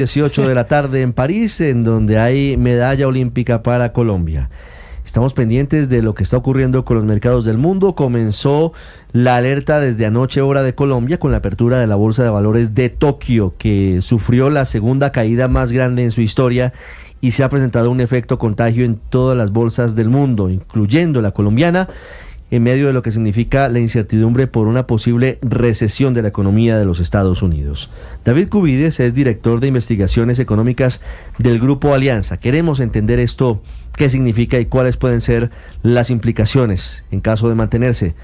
18 de la tarde en París, en donde hay medalla olímpica para Colombia. Estamos pendientes de lo que está ocurriendo con los mercados del mundo. Comenzó la alerta desde anoche hora de Colombia con la apertura de la Bolsa de Valores de Tokio, que sufrió la segunda caída más grande en su historia y se ha presentado un efecto contagio en todas las bolsas del mundo, incluyendo la colombiana, en medio de lo que significa la incertidumbre por una posible recesión de la economía de los Estados Unidos. David Cubides es director de investigaciones económicas del Grupo Alianza. Queremos entender esto, qué significa y cuáles pueden ser las implicaciones en caso de mantenerse.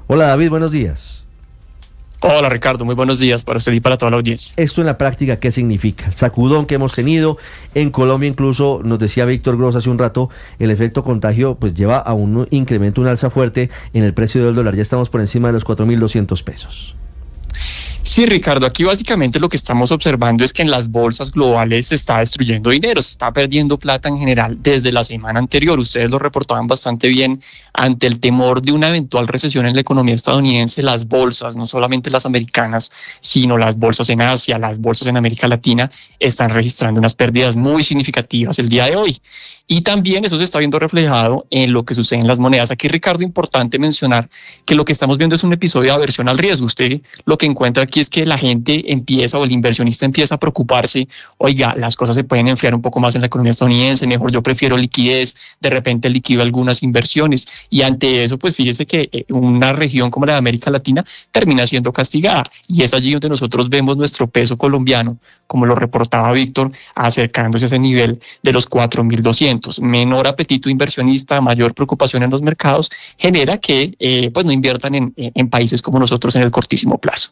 Hola David, buenos días. Hola Ricardo, muy buenos días para usted y para toda la audiencia. Esto en la práctica, ¿qué significa? El sacudón que hemos tenido en Colombia, incluso nos decía Víctor Gross hace un rato, el efecto contagio pues lleva a un incremento, un alza fuerte en el precio del dólar. Ya estamos por encima de los 4.200 pesos. Sí, Ricardo, aquí básicamente lo que estamos observando es que en las bolsas globales se está destruyendo dinero, se está perdiendo plata en general desde la semana anterior. Ustedes lo reportaban bastante bien. Ante el temor de una eventual recesión en la economía estadounidense, las bolsas, no solamente las americanas, sino las bolsas en Asia, las bolsas en América Latina, están registrando unas pérdidas muy significativas el día de hoy. Y también eso se está viendo reflejado en lo que sucede en las monedas. Aquí, Ricardo, importante mencionar que lo que estamos viendo es un episodio de aversión al riesgo. Usted lo que encuentra aquí es que la gente empieza, o el inversionista empieza a preocuparse, oiga, las cosas se pueden enfriar un poco más en la economía estadounidense, mejor yo prefiero liquidez, de repente liquido algunas inversiones, y ante eso, pues fíjese que una región como la de América Latina termina siendo castigada, y es allí donde nosotros vemos nuestro peso colombiano, como lo reportaba Víctor, acercándose a ese nivel de los 4.200. Menor apetito inversionista, mayor preocupación en los mercados, genera que pues no inviertan en países como nosotros en el cortísimo plazo.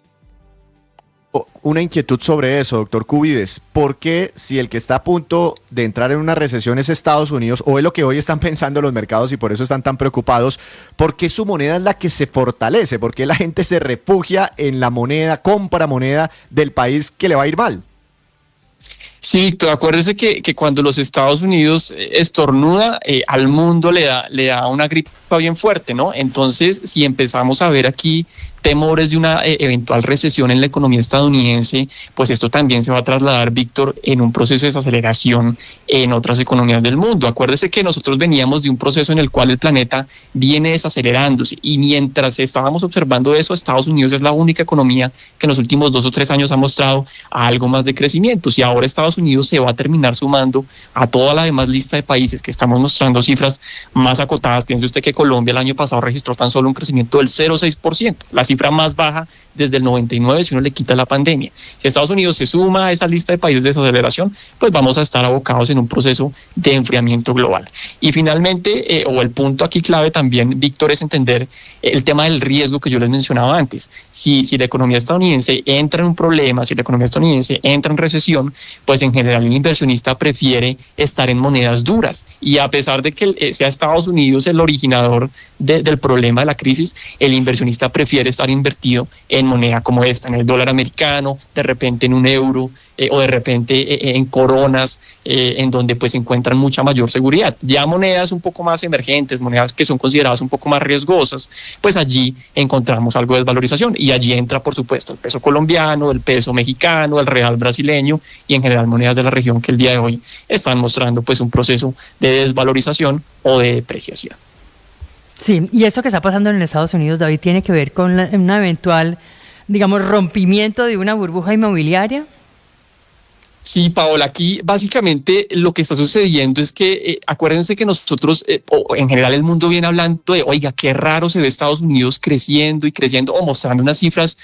Una inquietud sobre eso, doctor Cubides. ¿Por qué, si el que está a punto de entrar en una recesión es Estados Unidos, o es lo que hoy están pensando los mercados y por eso están tan preocupados, por qué su moneda es la que se fortalece? ¿Por qué la gente se refugia en la moneda, compra moneda del país que le va a ir mal? Sí, Víctor, acuérdese que cuando los Estados Unidos estornuda, al mundo le da una gripa bien fuerte, ¿no? Entonces, si empezamos a ver aquí temores de una eventual recesión en la economía estadounidense, pues esto también se va a trasladar, Víctor, en un proceso de desaceleración en otras economías del mundo. Acuérdese que nosotros veníamos de un proceso en el cual el planeta viene desacelerándose, y mientras estábamos observando eso, Estados Unidos es la única economía que en los últimos 2 o 3 años ha mostrado algo más de crecimiento, y ahora Estados Unidos se va a terminar sumando a toda la demás lista de países que estamos mostrando cifras más acotadas. Piense usted que Colombia el año pasado registró tan solo un crecimiento del 0,6%, la cifra más baja desde el 99 si uno le quita la pandemia. Si Estados Unidos se suma a esa lista de países de desaceleración, pues vamos a estar abocados en un proceso de enfriamiento global. Y finalmente, o el punto aquí clave también, Víctor, es entender el tema del riesgo que yo les mencionaba antes. Si la economía estadounidense entra en un problema, si la economía estadounidense entra en recesión, pues en general el inversionista prefiere estar en monedas duras. Y a pesar de que sea Estados Unidos el originador del problema de la crisis, el inversionista prefiere estar invertido en moneda como esta, en el dólar americano, de repente en un euro, o de repente en coronas, en donde pues encuentran mucha mayor seguridad. Ya monedas un poco más emergentes, monedas que son consideradas un poco más riesgosas, pues allí encontramos algo de desvalorización, y allí entra por supuesto el peso colombiano, el peso mexicano, el real brasileño, y en general monedas de la región que el día de hoy están mostrando pues un proceso de desvalorización o de depreciación. Sí, y esto que está pasando en Estados Unidos, David, tiene que ver con una eventual, digamos, rompimiento de una burbuja inmobiliaria. Sí, Paola, aquí básicamente lo que está sucediendo es que acuérdense que nosotros, o en general el mundo viene hablando de, oiga, qué raro se ve Estados Unidos creciendo y creciendo, o mostrando unas cifras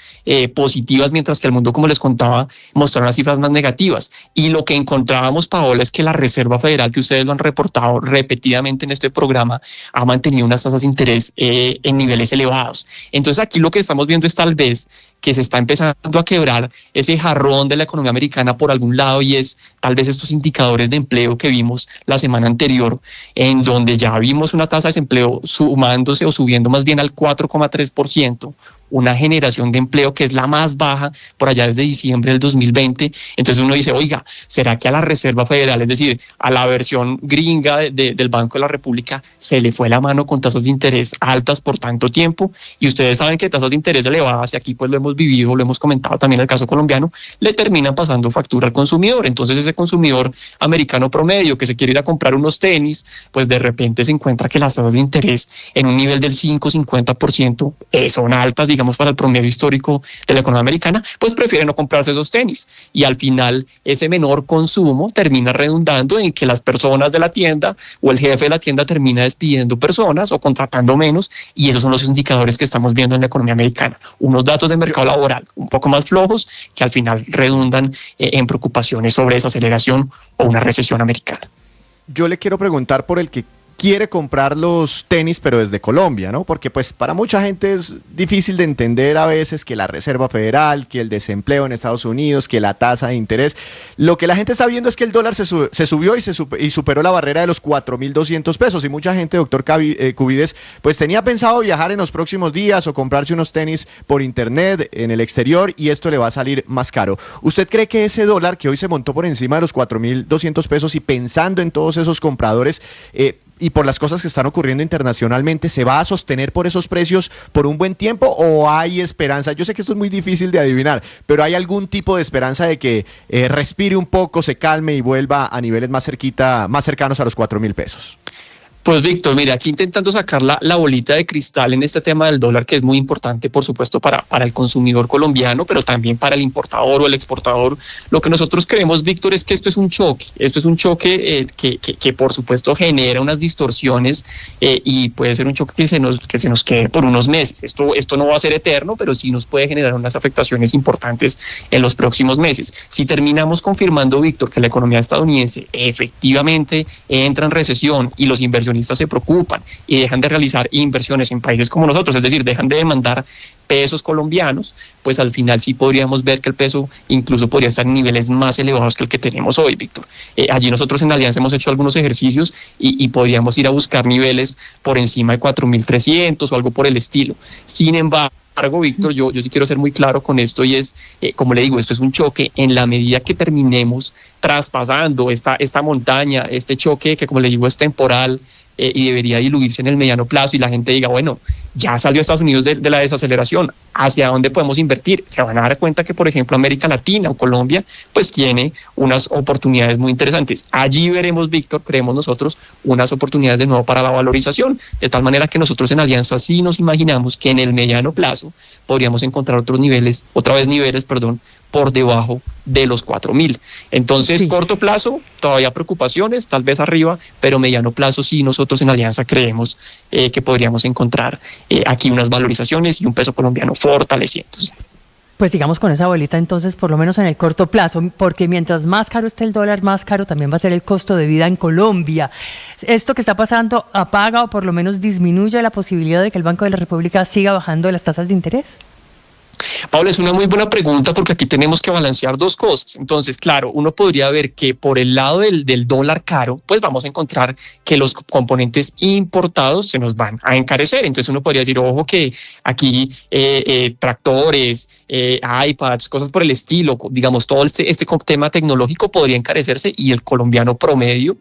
positivas, mientras que el mundo, como les contaba, mostraba unas cifras más negativas. Y lo que encontrábamos, Paola, es que la Reserva Federal, que ustedes lo han reportado repetidamente en este programa, ha mantenido unas tasas de interés en niveles elevados. Entonces aquí lo que estamos viendo es tal vez que se está empezando a quebrar ese jarrón de la economía americana por algún lado, y es tal vez estos indicadores de empleo que vimos la semana anterior, en donde ya vimos una tasa de desempleo sumándose o subiendo más bien al 4,3%, una generación de empleo que es la más baja por allá desde diciembre del 2020. Entonces uno dice, oiga, ¿será que a la Reserva Federal, es decir, a la versión gringa del Banco de la República, se le fue la mano con tasas de interés altas por tanto tiempo? Y ustedes saben que tasas de interés elevadas, y aquí pues lo hemos vivido, lo hemos comentado también en el caso colombiano, le terminan pasando factura al consumidor. Entonces ese consumidor americano promedio que se quiere ir a comprar unos tenis, pues de repente se encuentra que las tasas de interés en un nivel del 5-50% son altas, digamos, para el promedio histórico de la economía americana, pues prefieren no comprarse esos tenis. Y al final ese menor consumo termina redundando en que las personas de la tienda o el jefe de la tienda termina despidiendo personas o contratando menos, y esos son los indicadores que estamos viendo en la economía americana. Unos datos de mercado laboral un poco más flojos que al final redundan en preocupaciones sobre desaceleración o una recesión americana. Yo le quiero preguntar por el que quiere comprar los tenis, pero desde Colombia, ¿no? Porque pues para mucha gente es difícil de entender a veces que la Reserva Federal, que el desempleo en Estados Unidos, que la tasa de interés. Lo que la gente está viendo es que el dólar se subió y superó la barrera de los 4.200 pesos. Y mucha gente, doctor Cubides, pues tenía pensado viajar en los próximos días o comprarse unos tenis por internet en el exterior, y esto le va a salir más caro. ¿Usted cree que ese dólar que hoy se montó por encima de los 4.200 pesos, y pensando en todos esos compradores, y por las cosas que están ocurriendo internacionalmente, se va a sostener por esos precios por un buen tiempo, o hay esperanza? Yo sé que esto es muy difícil de adivinar, pero ¿hay algún tipo de esperanza de que respire un poco, se calme y vuelva a niveles más cercanos a los 4.000 pesos? Pues Víctor, mira, aquí intentando sacar la bolita de cristal en este tema del dólar, que es muy importante, por supuesto, para el consumidor colombiano, pero también para el importador o el exportador. Lo que nosotros creemos, Víctor, es que esto es un choque. Esto es un choque que por supuesto genera unas distorsiones, y puede ser un choque que se nos quede por unos meses. Esto no va a ser eterno, pero sí nos puede generar unas afectaciones importantes en los próximos meses. Si terminamos confirmando, Víctor, que la economía estadounidense efectivamente entra en recesión y los inversionistas se preocupan y dejan de realizar inversiones en países como nosotros, es decir, dejan de demandar pesos colombianos, pues al final sí podríamos ver que el peso incluso podría estar en niveles más elevados que el que tenemos hoy, Víctor. Allí nosotros en la Alianza hemos hecho algunos ejercicios y podríamos ir a buscar niveles por encima de 4.300 o algo por el estilo. Sin embargo, Víctor, yo sí quiero ser muy claro con esto, y es, como le digo, esto es un choque. En la medida que terminemos traspasando esta montaña, este choque que, como le digo, es temporal, y debería diluirse en el mediano plazo, y la gente diga, bueno, ya salió Estados Unidos de la desaceleración, ¿hacia dónde podemos invertir? Se van a dar cuenta que, por ejemplo, América Latina o Colombia, pues tiene unas oportunidades muy interesantes. Allí veremos, Víctor, creemos nosotros, unas oportunidades de nuevo para la valorización, de tal manera que nosotros en Alianza sí nos imaginamos que en el mediano plazo podríamos encontrar niveles por debajo de los 4.000. Entonces, sí. Corto plazo, todavía preocupaciones, tal vez arriba, pero mediano plazo sí nosotros en Alianza creemos que podríamos encontrar aquí unas valorizaciones y un peso colombiano fortaleciéndose. Pues sigamos con esa bolita entonces, por lo menos en el corto plazo, porque mientras más caro esté el dólar, más caro también va a ser el costo de vida en Colombia. ¿Esto que está pasando apaga o por lo menos disminuye la posibilidad de que el Banco de la República siga bajando las tasas de interés? Pablo, es una muy buena pregunta, porque aquí tenemos que balancear dos cosas. Entonces, claro, uno podría ver que por el lado del dólar caro, pues vamos a encontrar que los componentes importados se nos van a encarecer. Entonces uno podría decir, ojo, que aquí tractores, iPads, cosas por el estilo, digamos, todo este tema tecnológico podría encarecerse, y el colombiano promedio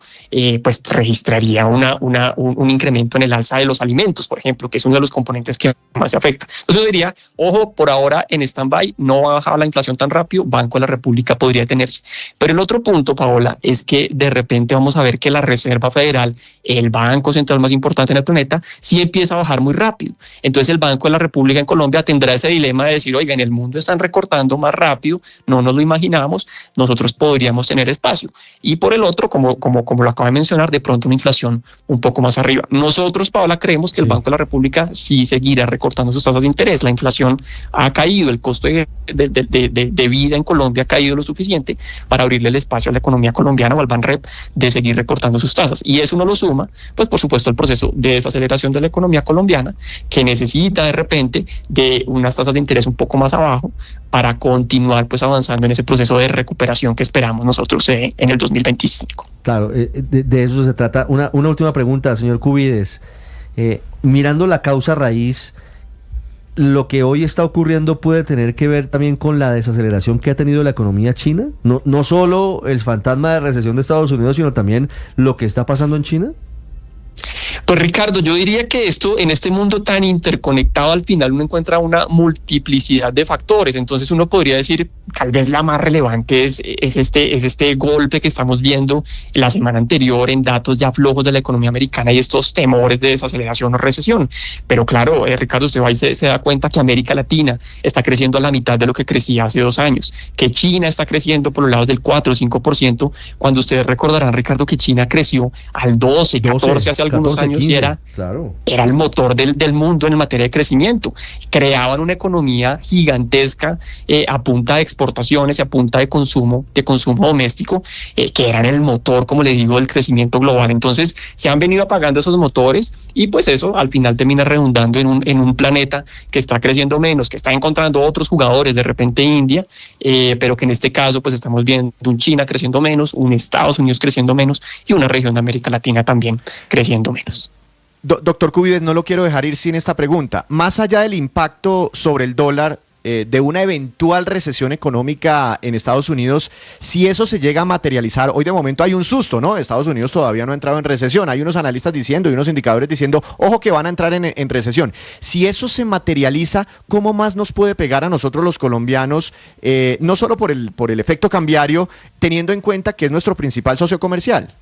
pues registraría un incremento en el alza de los alimentos, por ejemplo, que es uno de los componentes que más se afecta. Entonces yo diría, ojo, por ahora en stand-by, no va a bajar la inflación tan rápido, Banco de la República podría detenerse. Pero el otro punto, Paola, es que de repente vamos a ver que la Reserva Federal, el banco central más importante en el planeta, sí empieza a bajar muy rápido. Entonces el Banco de la República en Colombia tendrá ese dilema de decir, oiga, en el mundo están recortando más rápido, no nos lo imaginamos, nosotros podríamos tener espacio. Y por el otro, como lo acabo de mencionar, de pronto una inflación un poco más arriba. Nosotros, Paola, creemos que el Banco de la República sí seguirá recortando sus tasas de interés. La inflación ha caído, el costo de vida en Colombia ha caído lo suficiente para abrirle el espacio a la economía colombiana o al Banrep de seguir recortando sus tasas. Y eso no lo suma, pues por supuesto, el proceso de desaceleración de la economía colombiana, que necesita de repente de unas tasas de interés un poco más abajo para continuar pues avanzando en ese proceso de recuperación que esperamos nosotros en el 2025. Claro, de eso se trata. Una última pregunta, señor Cubides. Mirando la causa raíz, lo que hoy está ocurriendo puede tener que ver también con la desaceleración que ha tenido la economía china? No solo el fantasma de recesión de Estados Unidos, sino también lo que está pasando en China. Pues Ricardo, yo diría que esto, en este mundo tan interconectado, al final uno encuentra una multiplicidad de factores. Entonces uno podría decir, tal vez la más relevante es este golpe que estamos viendo la semana anterior en datos ya flojos de la economía americana y estos temores de desaceleración o recesión. Pero claro, Ricardo, usted va y se da cuenta que América Latina está creciendo a la mitad de lo que crecía hace 2 años, que China está creciendo por los lados del 4 o 5%, cuando ustedes recordarán, Ricardo, que China creció al 12, 14 hace algunos años 15, y era el motor del mundo en materia de crecimiento. Creaban una economía gigantesca a punta de exportaciones y a punta de consumo doméstico, que eran el motor, como le digo, del crecimiento global. Entonces se han venido apagando esos motores y pues eso al final termina redundando en un planeta que está creciendo menos, que está encontrando otros jugadores, de repente India, pero que en este caso pues estamos viendo un China creciendo menos, un Estados Unidos creciendo menos y una región de América Latina también creciendo menos. Doctor Cubides, no lo quiero dejar ir sin esta pregunta. Más allá del impacto sobre el dólar de una eventual recesión económica en Estados Unidos, si eso se llega a materializar, hoy de momento hay un susto, ¿no? Estados Unidos todavía no ha entrado en recesión, hay unos analistas diciendo y unos indicadores diciendo, ojo que van a entrar en recesión. Si eso se materializa, ¿cómo más nos puede pegar a nosotros los colombianos, no solo por el efecto cambiario, teniendo en cuenta que es nuestro principal socio comercial?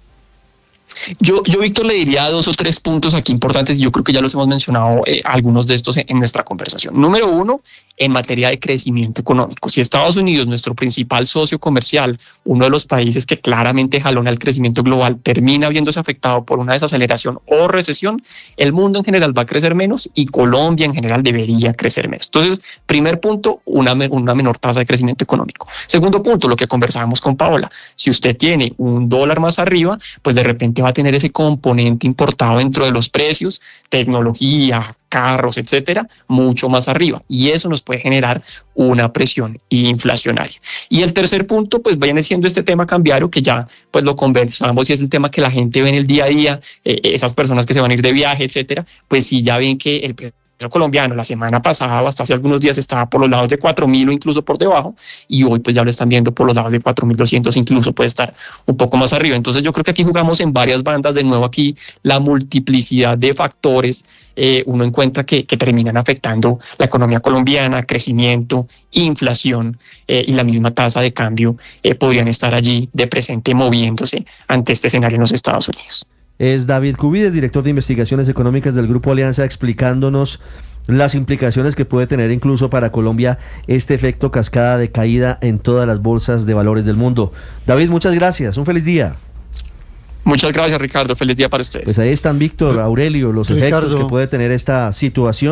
Yo, Víctor, le diría 2 o 3 puntos aquí importantes, y yo creo que ya los hemos mencionado algunos de estos en nuestra conversación. Número 1, en materia de crecimiento económico. Si Estados Unidos, nuestro principal socio comercial, uno de los países que claramente jalona el crecimiento global, termina viéndose afectado por una desaceleración o recesión, el mundo en general va a crecer menos y Colombia en general debería crecer menos. Entonces, primer punto, una menor tasa de crecimiento económico. Segundo punto, lo que conversábamos con Paola, si usted tiene un dólar más arriba, pues de repente va a tener ese componente importado dentro de los precios, tecnología, carros, etcétera, mucho más arriba, y eso nos puede generar una presión inflacionaria. Y el tercer punto, pues viene siendo este tema cambiario que ya pues lo conversamos, y es el tema que la gente ve en el día a día, esas personas que se van a ir de viaje, etcétera, pues sí ya ven que el colombiano la semana pasada, hasta hace algunos días, estaba por los lados de 4.000 o incluso por debajo, y hoy pues ya lo están viendo por los lados de 4.200, incluso puede estar un poco más arriba. Entonces yo creo que aquí jugamos en varias bandas, de nuevo aquí la multiplicidad de factores uno encuentra que terminan afectando la economía colombiana, crecimiento, inflación y la misma tasa de cambio podrían estar allí de presente moviéndose ante este escenario en los Estados Unidos. Es David Cubides, director de investigaciones económicas del Grupo Alianza, explicándonos las implicaciones que puede tener incluso para Colombia este efecto cascada de caída en todas las bolsas de valores del mundo. David, muchas gracias, un feliz día. Muchas gracias, Ricardo, feliz día para ustedes. Pues ahí están, Víctor, Aurelio, los efectos que puede tener esta situación.